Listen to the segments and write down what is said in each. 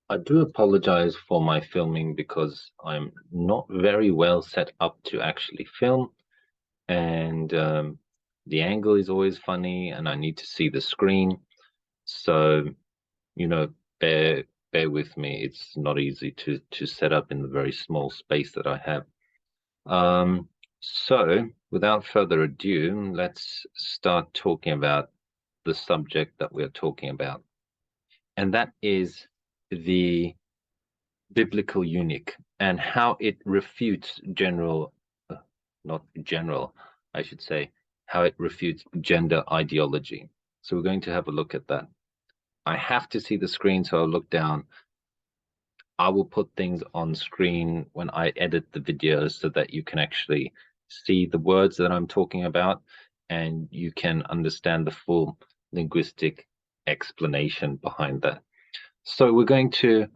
I do apologize for my filming because I'm not very well set up to actually film, and the angle is always funny, and I need to see the screen. So, you know, bear with me. It's not easy to set up in the very small space that I have. So, without further ado, let's start talking about the subject that we're talking about, and that is the biblical eunuch and how it refutes not general, I should say, how it refutes gender ideology. So we're going to have a look at that. I have to see the screen, so I'll look down. I will put things on screen when I edit the videos so that you can actually see the words that I'm talking about and you can understand the full linguistic explanation behind that. So we're going to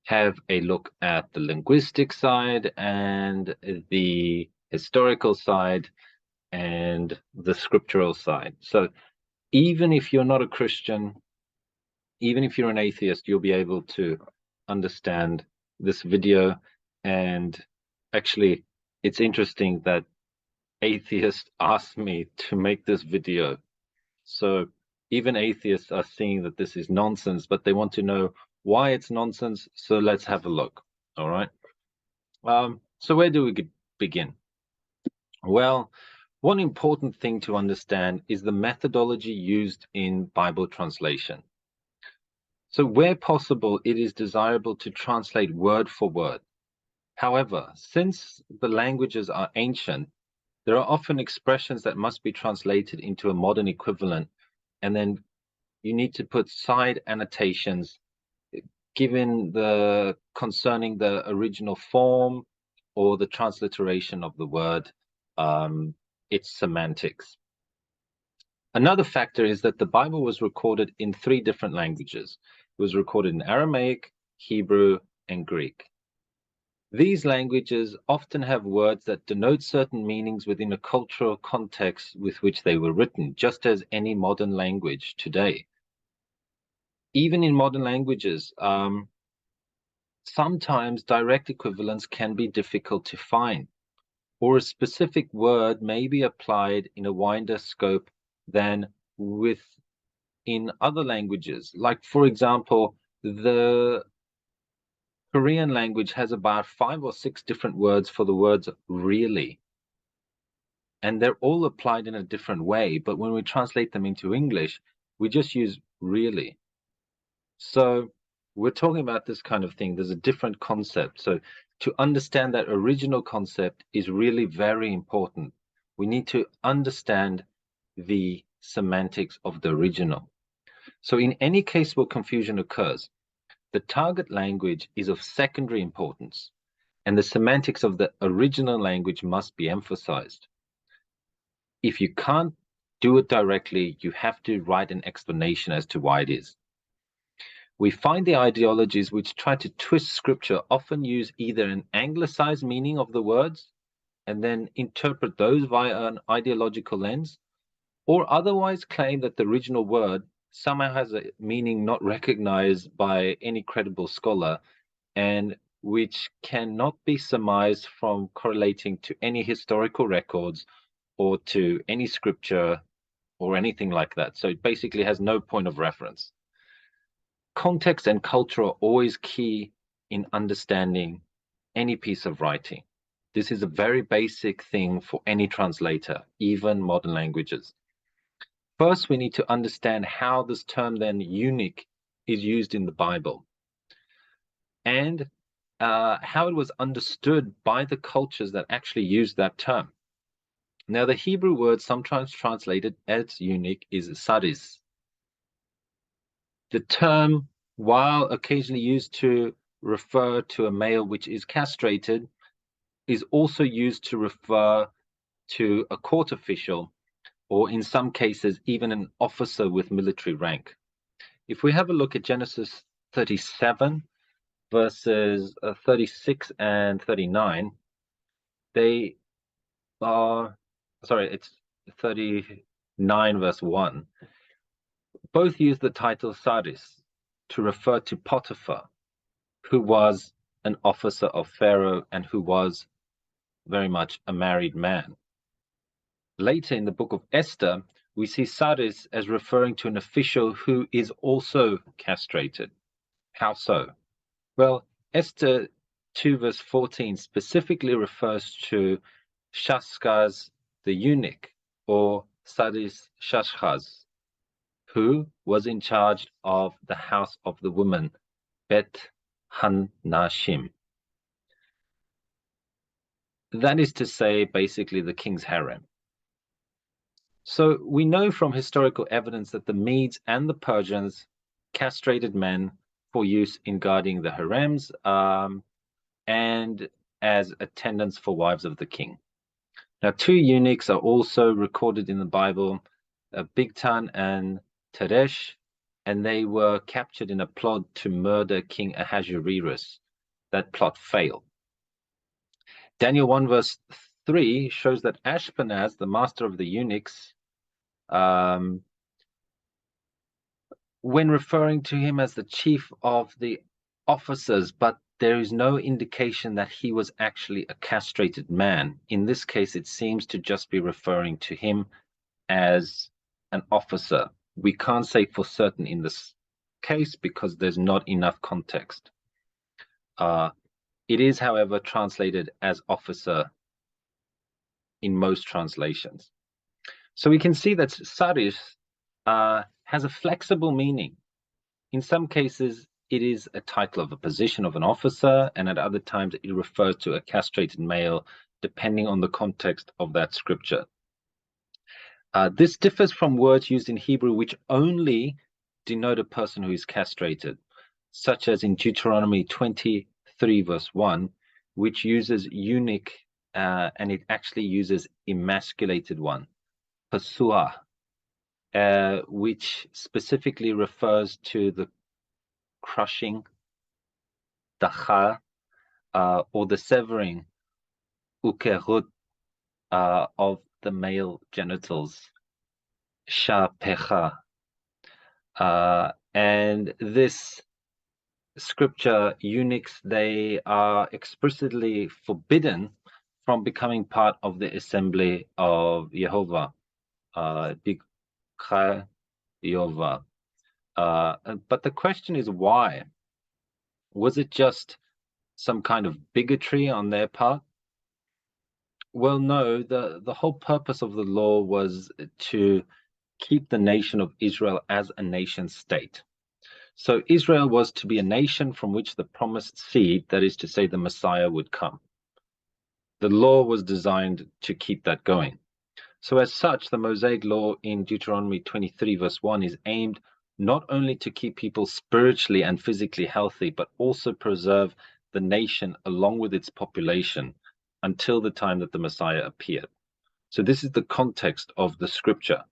have a look at the linguistic side and the historical side and the scriptural side. So even if you're not a Christian, even if you're an atheist, you'll be able to understand this video. And actually, it's interesting that atheists asked me to make this video. So even atheists are seeing that this is nonsense, but they want to know why it's nonsense. So let's have a look. All right. So where do we begin? Well, one important thing to understand is the methodology used in Bible translation. So where possible, it is desirable to translate word for word. However, since the languages are ancient, there are often expressions that must be translated into a modern equivalent, and then you need to put side annotations given the concerning the original form or the transliteration of the word, its semantics. Another factor is that the Bible was recorded in 3 different languages. It was recorded in Aramaic, Hebrew, and Greek. These languages often have words that denote certain meanings within a cultural context with which they were written, just as any modern language today. Even in modern languages, sometimes direct equivalents can be difficult to find, or a specific word may be applied in a wider scope than within other languages. Like, for example, the Korean language has about 5 or 6 different words for the words really, and they're all applied in a different way. But when we translate them into English, we just use really. So we're talking about this kind of thing. There's a different concept. So to understand that original concept is really very important. We need to understand the semantics of the original. So in any case where confusion occurs, the target language is of secondary importance, and the semantics of the original language must be emphasized. If you can't do it directly, you have to write an explanation as to why it is. We find the ideologies which try to twist scripture often use either an anglicized meaning of the words and then interpret those via an ideological lens, or otherwise claim that the original word somehow has a meaning not recognized by any credible scholar and which cannot be surmised from correlating to any historical records or to any scripture or anything like that. So it basically has no point of reference. Context and culture are always key in understanding any piece of writing. This is a very basic thing for any translator, even modern languages. First, we need to understand how this term then eunuch is used in the Bible and how it was understood by the cultures that actually used that term. Now, the Hebrew word sometimes translated as eunuch is saris. The term, while occasionally used to refer to a male which is castrated, is also used to refer to a court official, or in some cases, even an officer with military rank. If we have a look at Genesis 37, verses 36 and 39, they are, sorry, it's 39 verse 1. Both use the title saris to refer to Potiphar. who was an officer of Pharaoh and who was very much a married man. Later in the book of Esther, we see saris as referring to an official who is also castrated. How so? Well, Esther 2 verse 14 specifically refers to Shashgaz the eunuch, or Saris Shashgaz, who was in charge of the house of the woman, Bet Han-Nashim. That is to say, basically the king's harem. So we know from historical evidence that the Medes and the Persians castrated men for use in guarding the harems and as attendants for wives of the king. Now, 2 eunuchs are also recorded in the Bible, Bigtan and Teresh, and they were captured in a plot to murder King Ahasuerus. That plot failed. Daniel 1 verse 3 shows that Ashpenaz, the master of the eunuchs, when referring to him as the chief of the officers, but there is no indication that he was actually a castrated man. In this case, it seems to just be referring to him as an officer. We can't say for certain in this case because there's not enough context. It is, however, translated as officer in most translations. So we can see that saris has a flexible meaning. In some cases, it is a title of a position of an officer, and at other times it refers to a castrated male, depending on the context of that scripture. This differs from words used in Hebrew which only denote a person who is castrated, such as in Deuteronomy 23 verse 1, which uses eunuch, and it actually uses emasculated one, pasua, which specifically refers to the crushing, dacha, or the severing, ukerut, of the male genitals, shapecha. And this scripture, eunuchs, they are explicitly forbidden from becoming part of the assembly of Jehovah, Bikha Jehovah. But the question is why? Was it just some kind of bigotry on their part? Well, no, the whole purpose of the law was to keep the nation of Israel as a nation state. So Israel was to be a nation from which the promised seed, that is to say, the Messiah, would come. The law was designed to keep that going. So as such, the Mosaic law in Deuteronomy 23 verse 1 is aimed not only to keep people spiritually and physically healthy, but also preserve the nation along with its population until the time that the Messiah appeared. So this is the context of the scripture.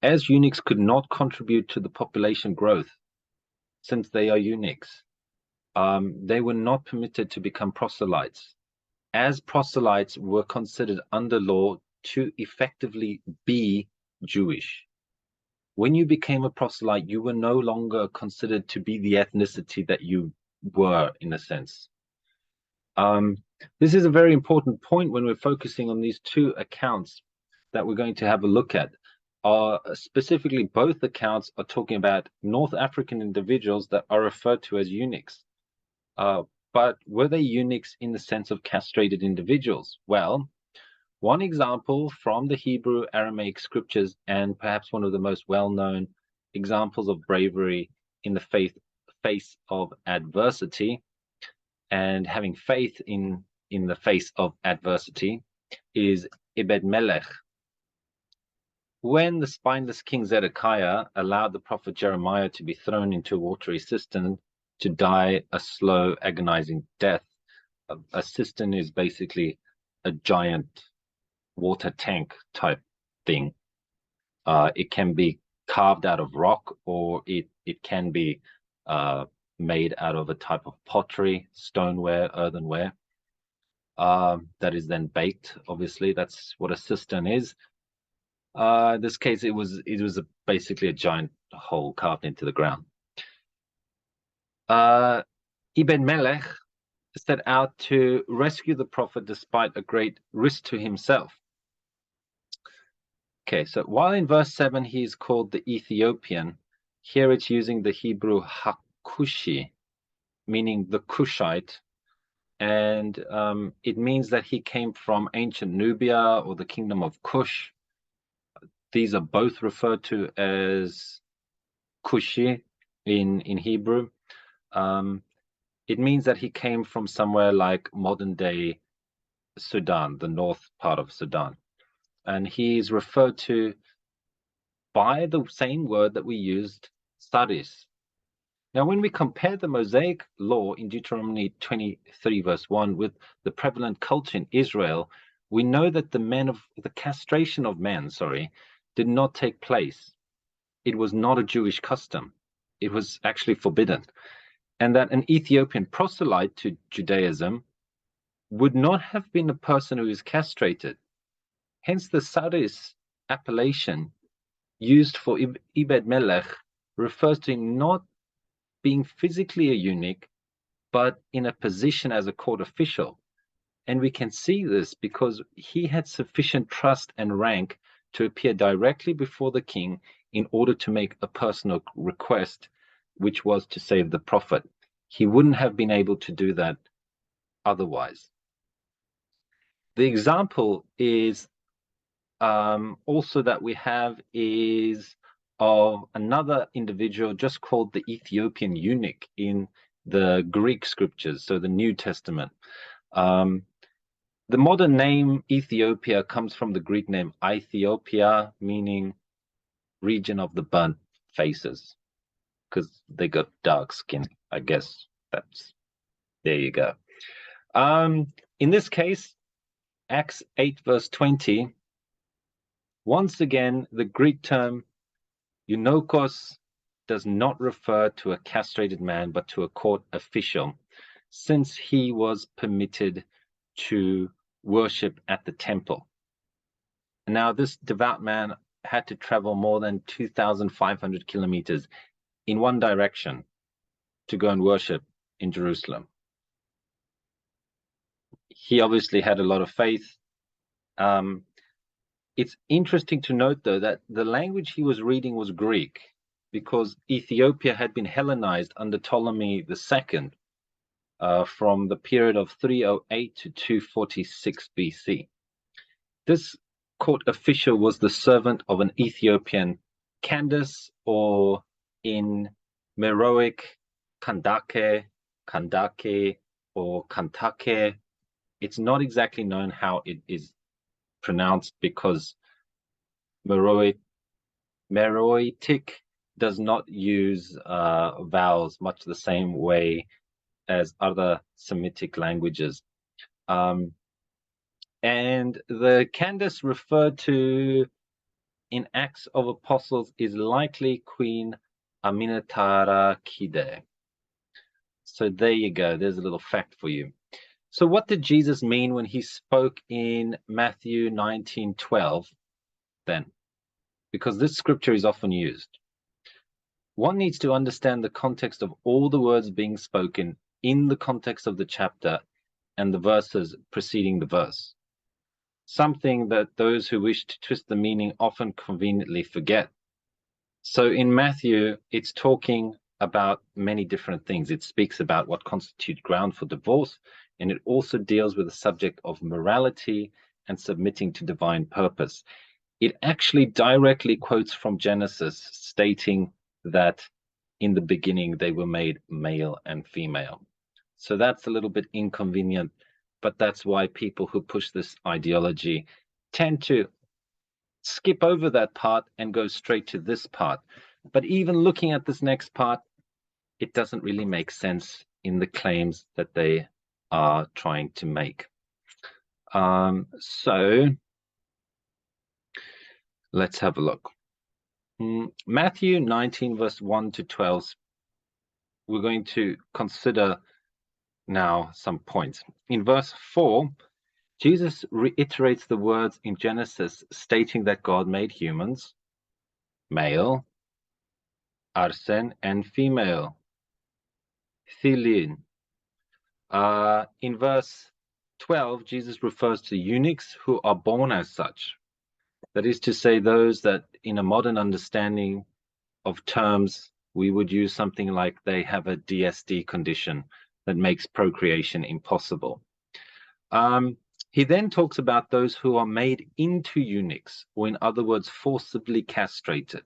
As eunuchs could not contribute to the population growth, since they are eunuchs, they were not permitted to become proselytes, as proselytes were considered under law to effectively be Jewish. When you became a proselyte, you were no longer considered to be the ethnicity that you were, in a sense. This is a very important point when we're focusing on these 2 accounts that we're going to have a look at. Specifically, both accounts are talking about North African individuals that are referred to as eunuchs. But were they eunuchs in the sense of castrated individuals? Well, one example from the Hebrew Aramaic scriptures, and perhaps one of the most well-known examples of bravery in the face of adversity, and having faith in the face of adversity, is Ebed-Melech. When the spineless king Zedekiah allowed the prophet Jeremiah to be thrown into a watery cistern to die a slow, agonizing death, a cistern is basically a giant water tank type thing. It can be carved out of rock, or it can be made out of a type of pottery, stoneware, earthenware, that is then baked. Obviously, that's what a cistern is. In this case, it was basically a giant hole carved into the ground. Ibn Melech set out to rescue the prophet despite a great risk to himself. Okay, so while in verse 7 he is called the Ethiopian, here it's using the Hebrew Hakushi, meaning the Cushite, and it means that he came from ancient Nubia or the kingdom of Cush. These are both referred to as Kushi in Hebrew. It means that he came from somewhere like modern-day Sudan, the north part of Sudan. And he's referred to by the same word that we used, saris. Now, when we compare the Mosaic law in Deuteronomy 23, verse 1, with the prevalent culture in Israel, we know that the castration of men, did not take place. It was not a Jewish custom. It was actually forbidden. And that an Ethiopian proselyte to Judaism would not have been a person who is castrated. Hence, the saris appellation used for Ibn Melech refers to him not being physically a eunuch, but in a position as a court official. And we can see this because he had sufficient trust and rank to appear directly before the king in order to make a personal request, which was to save the prophet. He wouldn't have been able to do that otherwise. The example is also that we have is of another individual just called the Ethiopian eunuch in the Greek scriptures, so the New Testament. The modern name Ethiopia comes from the Greek name Ethiopia, meaning region of the burnt faces, because they got dark skin. I guess there you go. In this case, Acts 8 verse 20, once again, the Greek term eunuchos does not refer to a castrated man, but to a court official, since he was permitted to worship at the temple. Now, this devout man had to travel more than 2,500 kilometers in one direction to go and worship in Jerusalem. He obviously had a lot of faith. It's interesting to note, though, that the language he was reading was Greek, because Ethiopia had been Hellenized under Ptolemy II from the period of 308 to 246 BC. This court official was the servant of an Ethiopian Candace, or in Meroic, Kandake, or Kantake. It's not exactly known how it is pronounced because Meroitic does not use vowels much the same way as other Semitic languages. And the Candace referred to in Acts of Apostles is likely Queen Aminatara Kide. So there you go. There's a little fact for you. So what did Jesus mean when he spoke in Matthew 19:12 then? Because this scripture is often used. One needs to understand the context of all the words being spoken in the context of the chapter and the verses preceding the verse. Something that those who wish to twist the meaning often conveniently forget. So in Matthew, it's talking about many different things. It speaks about what constitutes ground for divorce, and it also deals with the subject of morality and submitting to divine purpose. It actually directly quotes from Genesis, stating that in the beginning they were made male and female. So that's a little bit inconvenient, but that's why people who push this ideology tend to skip over that part and go straight to this part. But even looking at this next part, it doesn't really make sense in the claims that they are trying to make. So let's have a look. Matthew 19 verse 1 to 12. We're going to consider now some points. In verse 4, Jesus reiterates the words in Genesis stating that God made humans male, arsen, and female, thilin. In verse 12, Jesus refers to eunuchs who are born as such. That is to say, those that in a modern understanding of terms, we would use something like they have a DSD condition that makes procreation impossible. He then talks about those who are made into eunuchs, or in other words, forcibly castrated.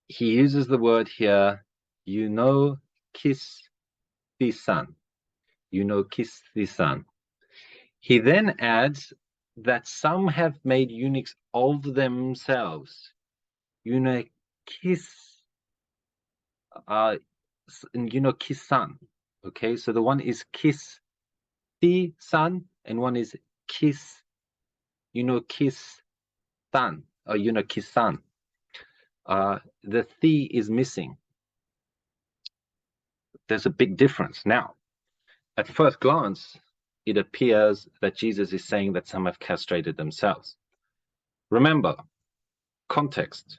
He uses the word here, eunuchs, eunuchs. He then adds that some have made eunuchs of themselves. Eunuchs, eunuchisan. Okay, so the one is san and one is eunuchisan or eunuchisan. The the is missing. There's a big difference. Now, at first glance, it appears that Jesus is saying that some have castrated themselves. Remember, context.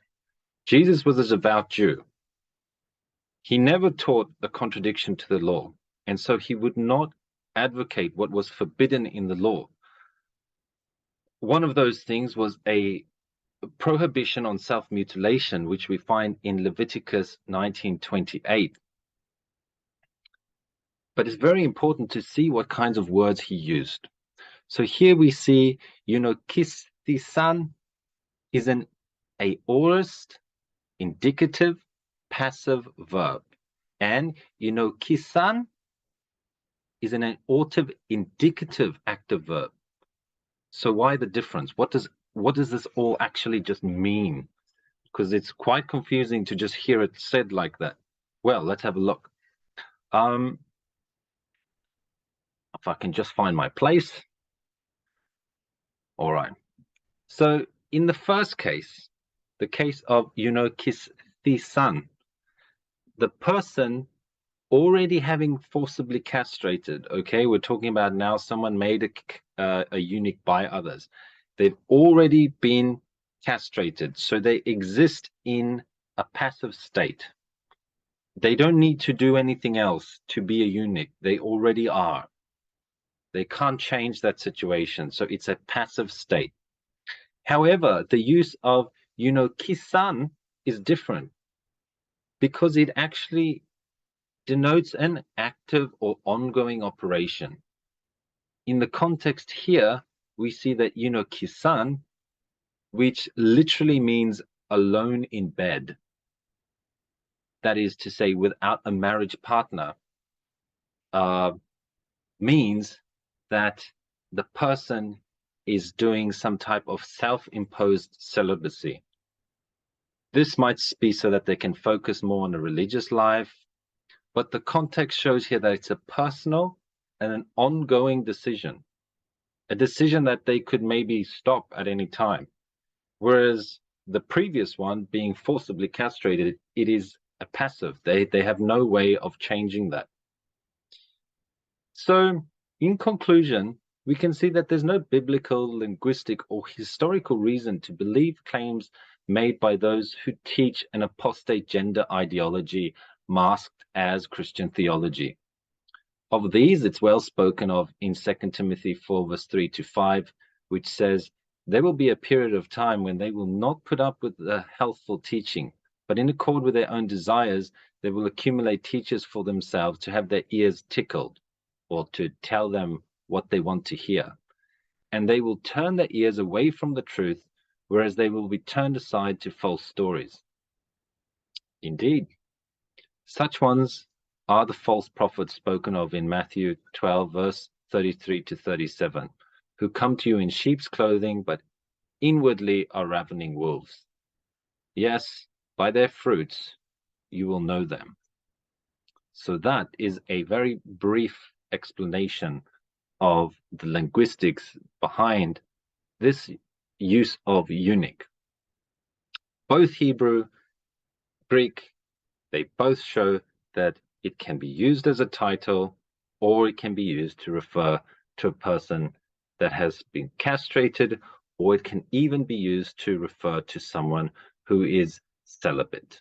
Jesus was a devout Jew. He never taught a contradiction to the law, and so he would not advocate what was forbidden in the law. One of those things was a prohibition on self-mutilation, which we find in Leviticus 19:28. But it's very important to see what kinds of words he used. So here we see, eunuchisan is an aorist, indicative, passive verb. And eunuchisan is an aortive, indicative, active verb. So why the difference? What does this all actually just mean? Because it's quite confusing to just hear it said like that. Well, let's have a look. If I can just find my place. All right. So in the first case, the case of eunuchisan, the person already having forcibly castrated, okay, we're talking about now someone made a eunuch by others. They've already been castrated, so they exist in a passive state. They don't need to do anything else to be a eunuch. They already are. They can't change that situation, so it's a passive state. However, the use of eunuchisan is different because it actually denotes an active or ongoing operation. In the context here, we see that eunuchisan, which literally means alone in bed, that is to say, without a marriage partner, means that the person is doing some type of self-imposed celibacy. This might be so that they can focus more on a religious life, but the context shows here that it's a personal and an ongoing decision, a decision that they could maybe stop at any time. Whereas the previous one, being forcibly castrated, it is a passive. They have no way of changing that. So in conclusion, we can see that there's no biblical, linguistic, or historical reason to believe claims made by those who teach an apostate gender ideology masked as Christian theology. Of these, it's well spoken of in 2 Timothy 4, verse 3-5, which says, there will be a period of time when they will not put up with the healthful teaching, but in accord with their own desires, they will accumulate teachers for themselves to have their ears tickled, or to tell them what they want to hear. And they will turn their ears away from the truth, whereas they will be turned aside to false stories. Indeed, such ones are the false prophets spoken of in Matthew 12, verse 33-37, who come to you in sheep's clothing, but inwardly are ravening wolves. Yes, by their fruits you will know them. So that is a very brief explanation of the linguistics behind this use of eunuch. Both Hebrew, Greek, they both show that it can be used as a title, or it can be used to refer to a person that has been castrated, or it can even be used to refer to someone who is celibate.